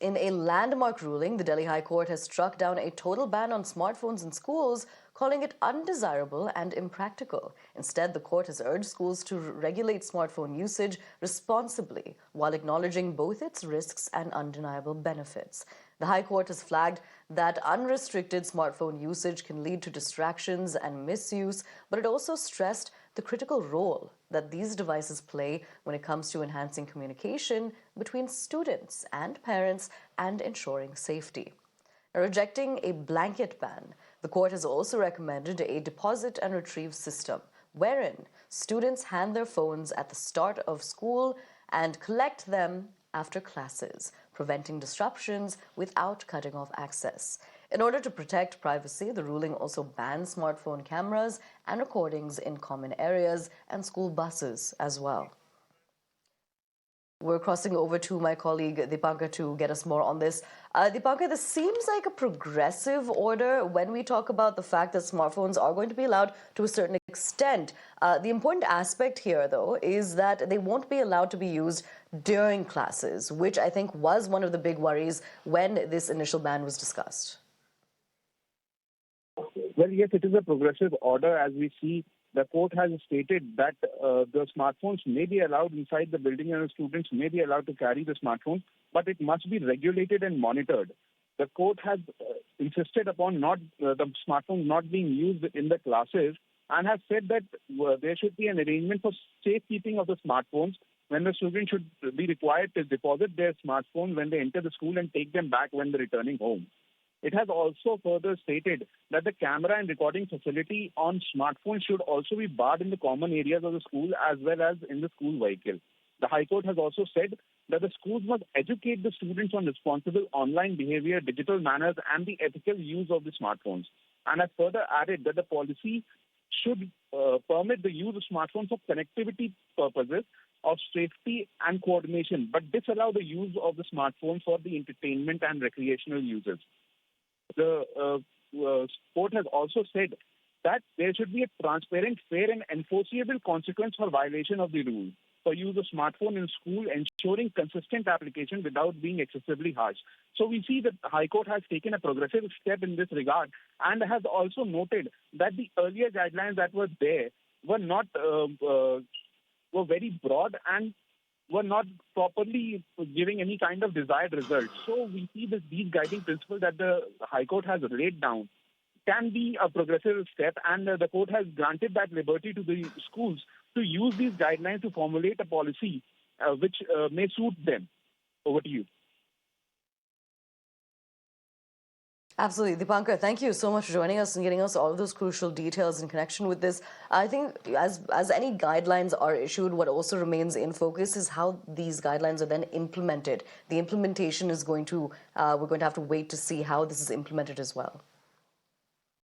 In a landmark ruling, the Delhi High Court has struck down a total ban on smartphones in schools, calling it undesirable and impractical. Instead, the court has urged schools to regulate smartphone usage responsibly while acknowledging both its risks and undeniable benefits. The High Court has flagged that unrestricted smartphone usage can lead to distractions and misuse, but it also stressed the critical role that these devices play when it comes to enhancing communication between students and parents and ensuring safety. Now, rejecting a blanket ban, the court has also recommended a deposit and retrieve system wherein students hand their phones at the start of school and collect them after classes, preventing disruptions without cutting off access. In order to protect privacy, the ruling also bans smartphone cameras and recordings in common areas and school buses as well. We're crossing over to my colleague Deepanka to get us more on this. Deepanka, this seems like a progressive order when we talk about the fact that smartphones are going to be allowed to a certain extent. The important aspect here, though, is that they won't be allowed to be used during classes, which I think was one of the big worries when this initial ban was discussed. Well, yes, it is a progressive order. As we see, the court has stated that the smartphones may be allowed inside the building and the students may be allowed to carry the smartphones, but it must be regulated and monitored. The court has insisted upon the smartphones not being used in the classes and has said that there should be an arrangement for safekeeping of the smartphones when the student should be required to deposit their smartphone when they enter the school and take them back when they're returning home. It has also further stated that the camera and recording facility on smartphones should also be barred in the common areas of the school as well as in the school vehicle. The High Court has also said that the schools must educate the students on responsible online behavior, digital manners, and the ethical use of the smartphones. And has further added that the policy should permit the use of smartphones for connectivity purposes of safety and coordination, but disallow the use of the smartphone for the entertainment and recreational uses. The court has also said that there should be a transparent, fair, and enforceable consequence for violation of the rule for use of smartphone in school, ensuring consistent application without being excessively harsh. So we see that the High Court has taken a progressive step in this regard and has also noted that the earlier guidelines that were there were not were very broad and were not properly giving any kind of desired result. So we see that these guiding principles that the High Court has laid down can be a progressive step, and the court has granted that liberty to the schools to use these guidelines to formulate a policy which may suit them. Over to you. Absolutely. Deepanka, thank you so much for joining us and getting us all of those crucial details in connection with this. I think as any guidelines are issued, what also remains in focus is how these guidelines are then implemented. The implementation is going to, we're going to have to wait to see how this is implemented as well.